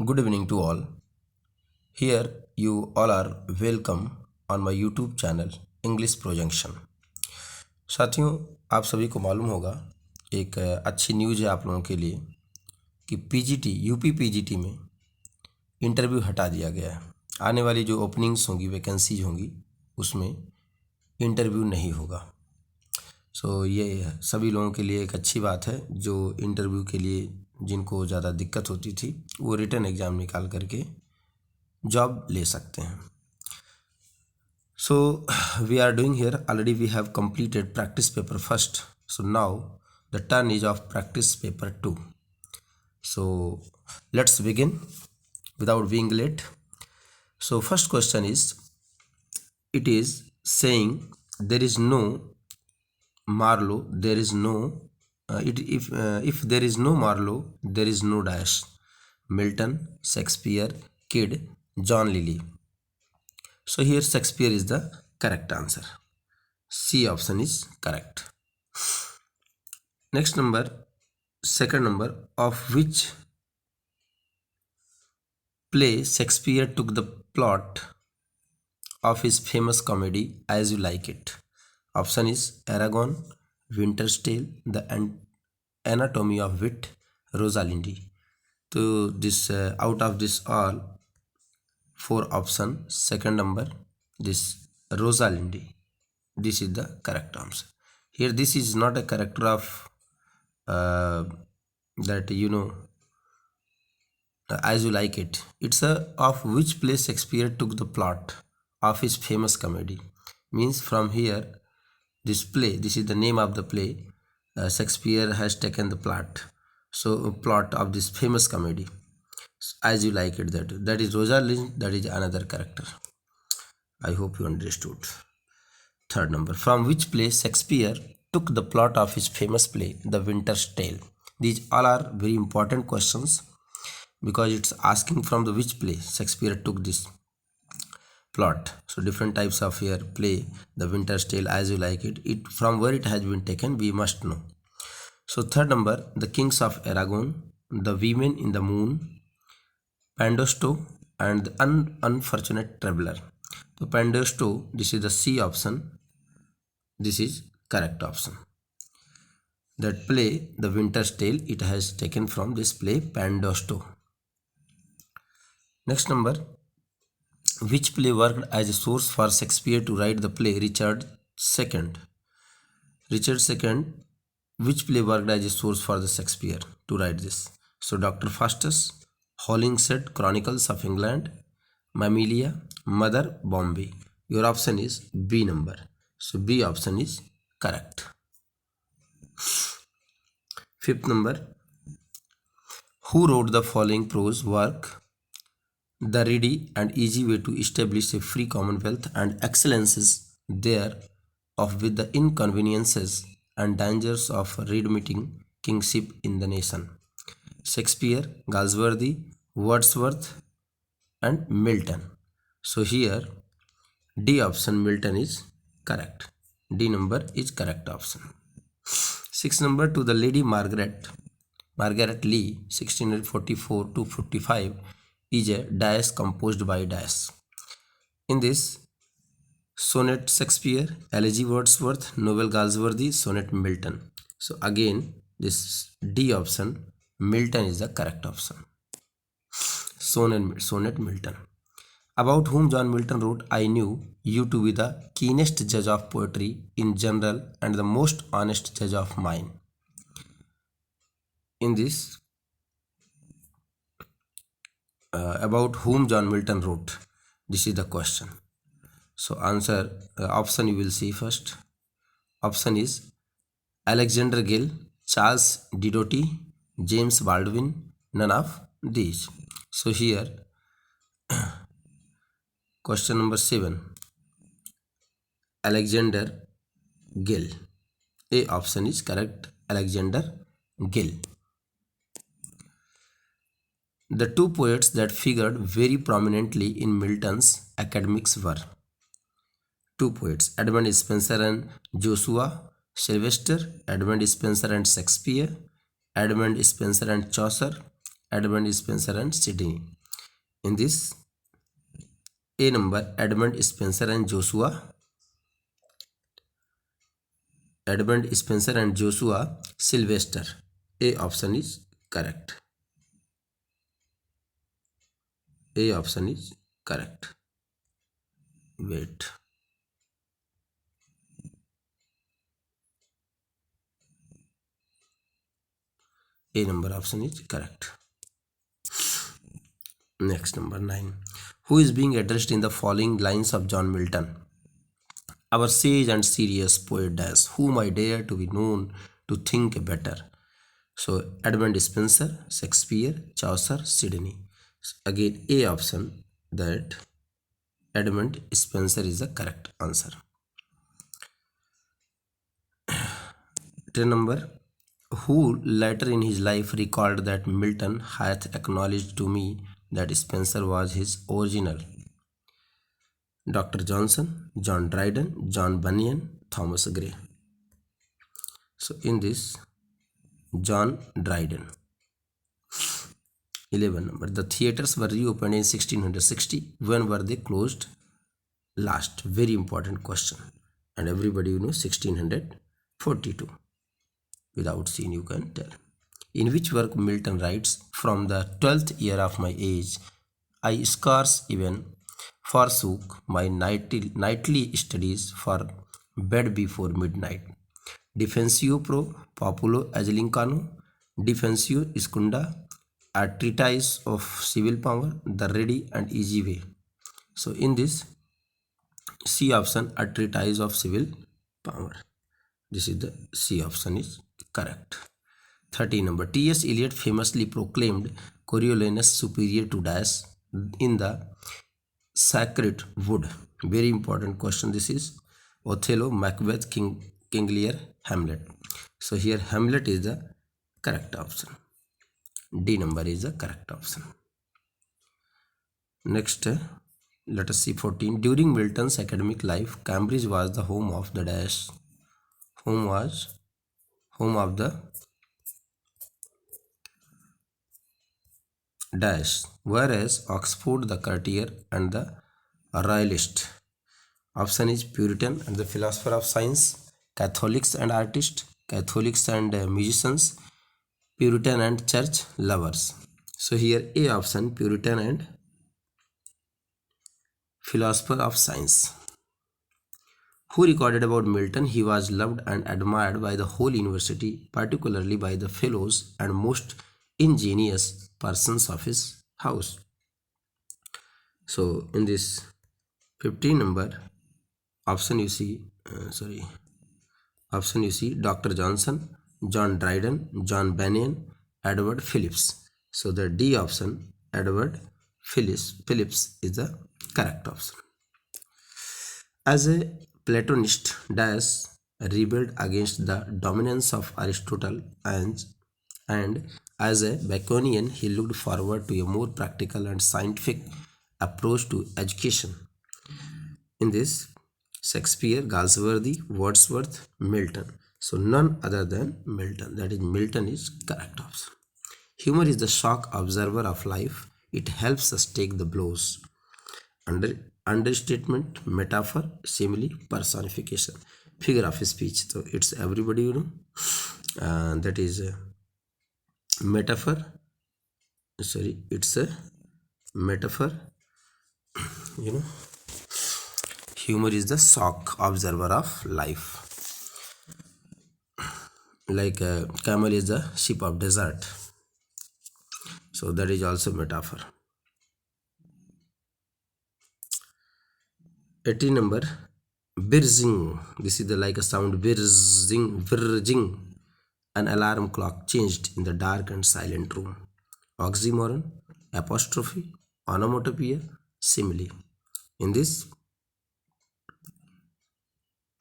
Good evening to all. Here you all are welcome on my YouTube channel Englishprojunction. साथियों, आप सभी को मालूम होगा एक अच्छी न्यूज़ है आप लोगों के लिए कि यूपी पीजीटी में इंटरव्यू हटा दिया गया है। आने वाली जो ओपनिंग्स होंगी, वैकेंसीज होंगी, उसमें इंटरव्यू नहीं होगा। ये सभी लोगों के लिए एक अच्छी बात है जो इंटरव्यू के लिए जिनको ज़्यादा दिक्कत होती थी वो रिटन एग्ज़ाम निकाल करके जॉब ले सकते हैं। So we are doing here, already we have completed practice paper first. So now the turn is of practice paper 2. So let's begin without being late. So first question is, it is saying there is no Marlowe, there is no if there is no Marlowe, there is no dash. Milton, Shakespeare, Kidd, John Lilly. So here Shakespeare is the correct answer. C option is correct. Next number, second number, of which play Shakespeare took the plot of his famous comedy As You Like It? Option is Aragon, Winter's Tale, The Anatomy of Wit, Rosalinde. So this out of this all four option, second number, this Rosalinde, this is the correct answer. Here this is not a character of that As You Like It. It's a of which play Shakespeare took the plot of his famous comedy. Means from here, this play, this is the name of the play. Shakespeare has taken the plot. So plot of this famous comedy, As You Like It. That is Rosalind. That is another character. I hope you understood. Third number, from which play Shakespeare took the plot of his famous play, The Winter's Tale? These all are very important questions because it's asking from the which play Shakespeare took this plot. So different types of here play, The Winter's Tale, As You Like It. It from where it has been taken, we must know. So third number, The Kings of Aragon, The Women in the Moon, Pandosto, and The Unfortunate Traveler. So Pandosto, this is the C option. This is correct option. That play, The Winter's Tale, it has taken from this play Pandosto. Next number, which play worked as a source for Shakespeare to write the play Richard II? Richard II, which play worked as a source for the Shakespeare to write this? So Dr. Faustus, Hollingshead Chronicles of England, Mammalia, Mother Bombay. Your option is B number. So B option is correct. Fifth number, who wrote the following prose work? The ready and easy way to establish a free commonwealth and excellences thereof with the inconveniences and dangers of readmitting kingship in the nation. Shakespeare, Galsworthy, Wordsworth, and Milton. So here D option, Milton, is correct. D number is correct option. Sixth number, to the Lady Margaret Lee, 1644 to 45, is a dash composed by dash. In this, sonnet Shakespeare, elegy Wordsworth, novel Galsworthy, sonnet Milton. So again, this D option, Milton, is the correct option. Sonnet Milton. About whom John Milton wrote, I knew you to be the keenest judge of poetry in general and the most honest judge of mine. In this, about whom John Milton wrote, this is the question. So answer, option you will see first. Option is Alexander Gill, Charles Didotti, James Baldwin, none of these. So here question number 7, Alexander Gill. A option is correct, Alexander Gill. The two poets that figured very prominently in Milton's academics were two poets, Edmund Spenser and Joshua Sylvester, Edmund Spenser and Shakespeare, Edmund Spenser and Chaucer, Edmund Spenser and Sidney. In this, A number, Edmund Spenser and Joshua. Edmund Spenser and Joshua Sylvester. A option is correct. A option is correct. Wait. A number option is correct. Next, number 9. Who is being addressed in the following lines of John Milton? Our sage and serious poet dash, whom I dare to be known to think better. So, Edmund Spenser, Shakespeare, Chaucer, Sidney. Again, A option, that Edmund Spenser is the correct answer. 10 number. Who later in his life recalled that Milton hath acknowledged to me that Spenser was his original? Dr. Johnson, John Dryden, John Bunyan, Thomas Gray. So in this, John Dryden. 11 number. The theatres were reopened in 1660. When were they closed last? Very important question. And everybody 1642. Without seeing, you can tell. In which work Milton writes, from the 12th year of my age, I scarce even forsook my nightly studies for bed before midnight. Defensio pro populo Agilincano, Defensio Iscunda, a treatise of civil power, the ready and easy way. So in this, C option, a treatise of civil power. This is the C option is correct. 30 number. T.S. Eliot famously proclaimed Coriolanus superior to dash in the Sacred Wood. Very important question this is. Othello, Macbeth, King Lear, Hamlet. So here Hamlet is the correct option. D number is the correct option. Next, let us see 14. During Milton's academic life, Cambridge was the home of the dash. Home of the dash, whereas Oxford the courtier and the royalist. Option is Puritan and the philosopher of science, Catholics and artists, Catholics and musicians, Puritan and church lovers. So here A option, Puritan and philosopher of science. Who recorded about Milton? He was loved and admired by the whole university, particularly by the fellows and most ingenious persons of his house. So in this 15 number, option you see Dr. Johnson, John Dryden, John Bunyan, Edward Phillips. So the D option, Edward Phillips is the correct option. As a Platonist, Dash rebelled against the dominance of Aristotle, and as a Baconian, he looked forward to a more practical and scientific approach to education. In this, Shakespeare, Galsworthy, Wordsworth, Milton. So none other than Milton. That is, Milton is correct option. Humor is the shock observer of life. It helps us take the blows. Understatement, metaphor, simile, personification, figure of speech. So it's everybody that is a metaphor. It's a metaphor. Humor is the shock observer of life. Like camel is the sheep of desert. So that is also metaphor. 18 number, birzing. This is the like a sound, birzing. An alarm clock changed in the dark and silent room. Oxymoron, apostrophe, onomatopoeia, simile. In this,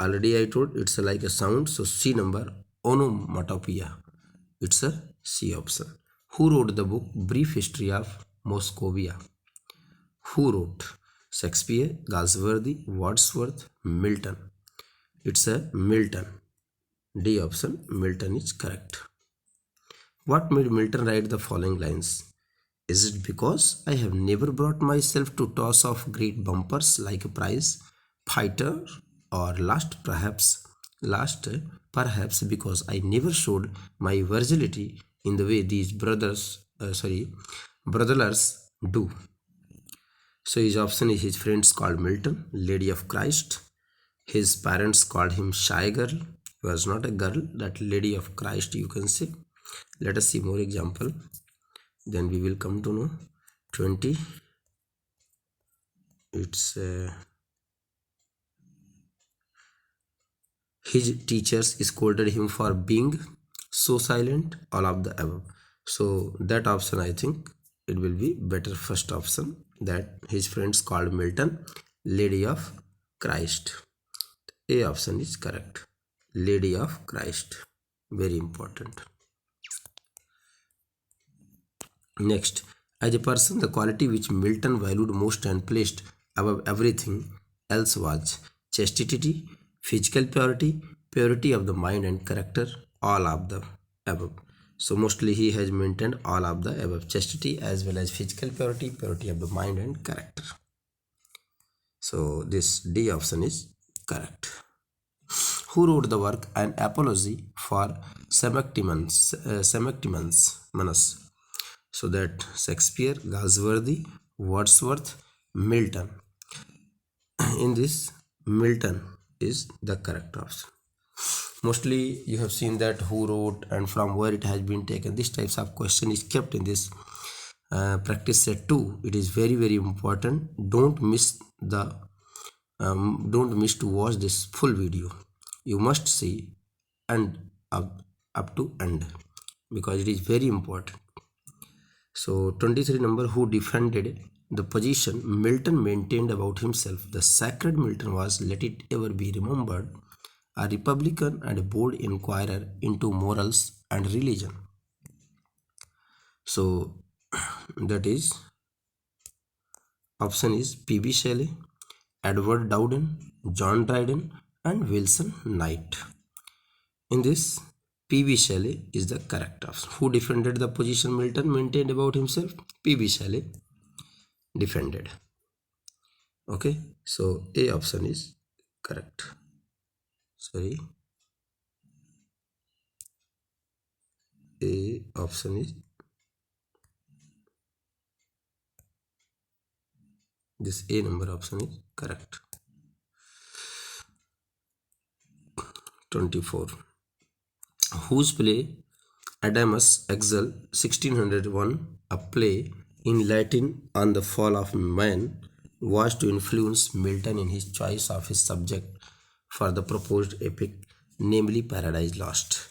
already I told it's like a sound. So C number, onomatopoeia. It's a C option. Who wrote the book Brief History of Moscovia? Who wrote? Shakespeare, Galsworthy, Wordsworth, Milton. It's a Milton. D option, Milton is correct. What made Milton write the following lines? Is it because I have never brought myself to toss off great bumpers like a prize fighter, or last perhaps because I never showed my virginity in the way these brothers do? So his option is: his friends called Milton Lady of Christ. His parents called him Shy Girl. He was not a girl, that Lady of Christ, you can say. Let us see more example. Then we will come to know. 20. It's his teachers scolded him for being so silent. All of the above. So that option, I think it will be better. First option, that his friends called Milton Lady of Christ. A option is correct. Lady of Christ. Very important. Next, as a person, the quality which Milton valued most and placed above everything else was chastity, physical purity, purity of the mind and character, all of the above. So mostly he has maintained all of the above: chastity as well as physical purity, purity of the mind and character. So this D option is correct. Who wrote the work An Apology for Semectimus? So that Shakespeare, Galsworthy, Wordsworth, Milton. In this, Milton is the correct option. Mostly you have seen that who wrote and from where it has been taken. This types of question is kept in this practice set 2. It is very very important. Don't miss to watch this full video. You must see and up to end, because it is very important. So 23 number, who defended the position Milton maintained about himself. The sacred Milton was, let it ever be remembered, a republican and a bold inquirer into morals and religion. So that is option is P.B. Shelley, Edward Dowden, John Dryden and Wilson Knight. In this, P.B. Shelley is the correct option. Who defended the position Milton maintained about himself? P.B. Shelley defended. Okay, so A option is correct. Sorry, A option is this. A number option is correct. 24. Whose play Adamus Exul 1601, a play in Latin on the fall of man, was to influence Milton in his choice of his subject for the proposed epic, namely Paradise Lost?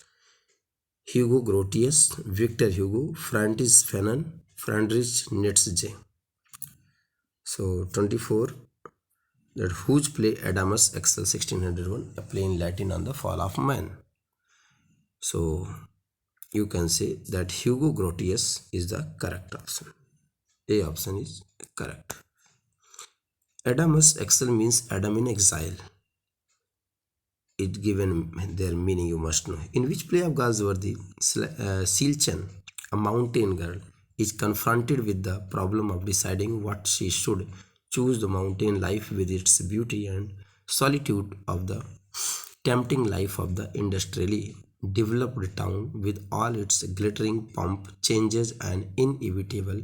Hugo Grotius, Victor Hugo, Francis Fanon, Friedrich Nietzsche. So 24, that whose play Adamus Exul 1601, a play in Latin on the fall of man. So you can say that Hugo Grotius is the correct option. A option is correct. Adamus Exul means Adam in exile. It given their meaning, you must know. In which play of Galsworthy, Silchen, a mountain girl, is confronted with the problem of deciding what she should choose: the mountain life with its beauty and solitude of the tempting life of the industrially developed town with all its glittering pomp, changes and inevitable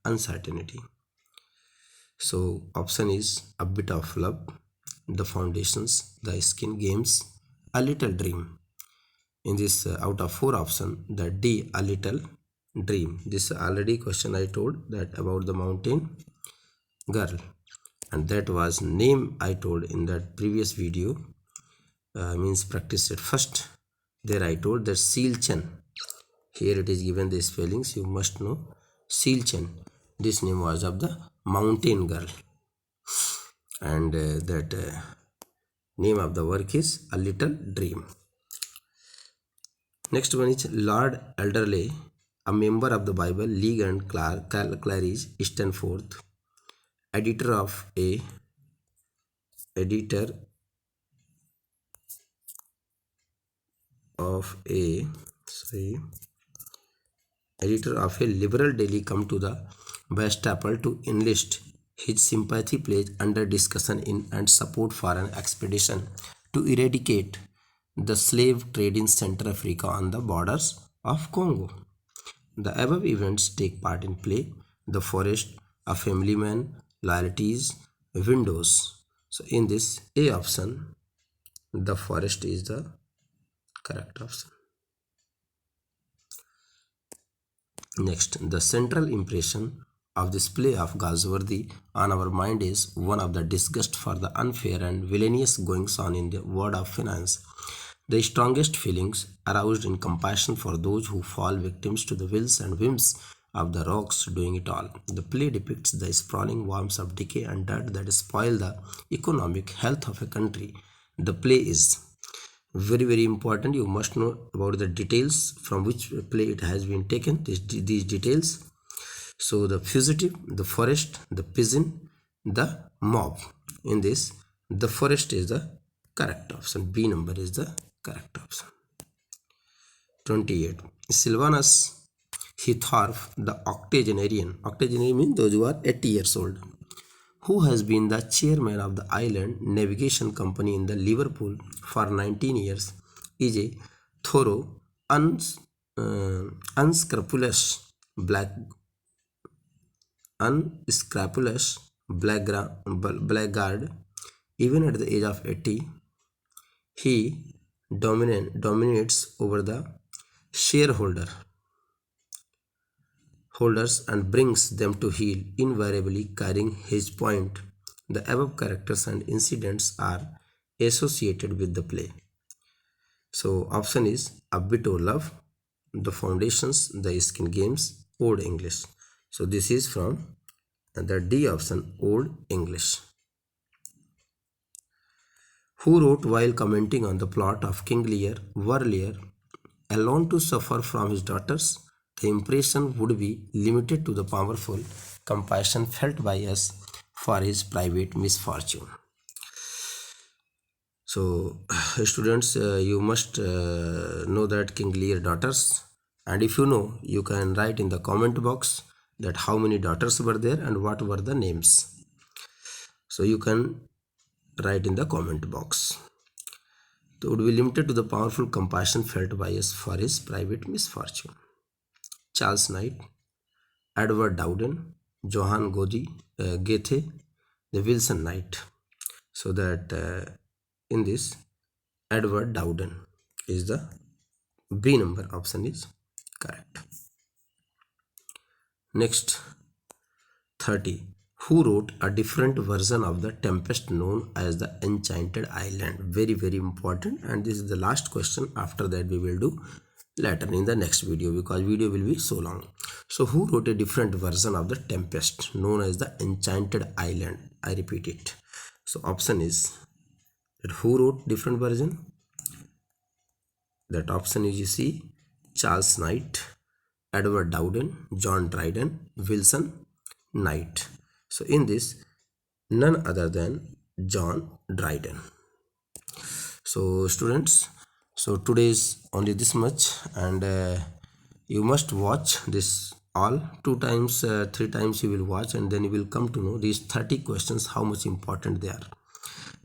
uncertainty. So option is A Bit of Love, The Foundations, The Skin Games, A Little Dream. In this out of 4 option, the D, A Little Dream. This already question I told that about the mountain girl, and that was name I told in that previous video, means practice it first. There I told that Silchen. Here it is given the spellings, you must know. Silchen, this name was of the mountain girl, and that name of the work is A Little Dream. Next one is Lord Elderley, a member of the Bible League and Claridge Stanford, editor of a editor of a liberal daily, come to the Bastable to enlist his sympathy pledge under discussion in and support for an expedition to eradicate the slave trade in Central Africa on the borders of Congo. The above events take part in play the forest, a family man, loyalties, windows. So in this A option, the forest is the correct option. Next, the central impression of this play of Galsworthy on our mind is one of the disgust for the unfair and villainous goings on in the world of finance. The strongest feelings aroused in compassion for those who fall victims to the wills and whims of the rocks doing it all. The play depicts the sprawling worms of decay and dirt that spoil the economic health of a country. The play is very important. You must know about the details from which play it has been taken, these details. So the fugitive, the forest, the peasant, the mob. In this, the forest is the correct option. B number is the correct option. 28. Sylvanus Heathorpe, the octogenarian means those who are 80 years old, who has been the chairman of the Island Navigation Company in the Liverpool for 19 years, is a thorough, unscrupulous blackguard. Even at the age of 80, he dominates over the shareholders and brings them to heel, invariably carrying his point. The above characters and incidents are associated with the play. So option is A Bit of Love, The Foundations, The Skin Games, Old English. So this is from the D option, Old English. Who wrote while commenting on the plot of King Lear, were Lear alone to suffer from his daughters? The impression would be limited to the powerful compassion felt by us for his private misfortune. So students, you must know that King Lear daughters, and if you know, you can write in the comment box that how many daughters were there and what were the names. So you can write in the comment box. It would be limited to the powerful compassion felt by us for his private misfortune. Charles Knight, Edward Dowden, Johann Goethe, the Wilson Knight. So that in this, Edward Dowden is the B number option is correct. Next, 30. Who wrote a different version of the Tempest known as the Enchanted Island? Very important, and this is the last question. After that we will do later in the next video, because video will be so long. So who wrote a different version of the Tempest known as the Enchanted Island? I repeat it. So option is that who wrote different version? That option is, you see, Charles Knight, Edward Dowden, John Dryden, Wilson Knight. So in this, none other than John Dryden. So students, so today is only this much, and you must watch this all 2 times, 3 times you will watch, and then you will come to know these 30 questions, how much important they are.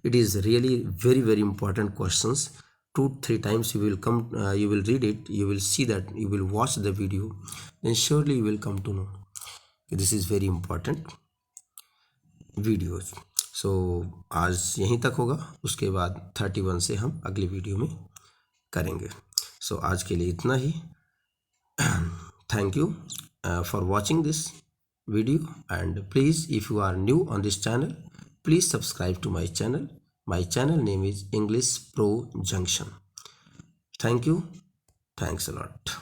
It is really very important questions. 2-3 times you will come, you will read it, you will see that, you will watch the video, then surely you will come to know this is very important videos. So आज यहीं तक होगा, उसके बाद 31 से हम अगली video में करेंगे. सो आज के लिए इतना ही. Thank you for watching this video, and please if you are new on this channel, please subscribe to my channel. My channel name is English Pro Junction. Thank you. Thanks a lot.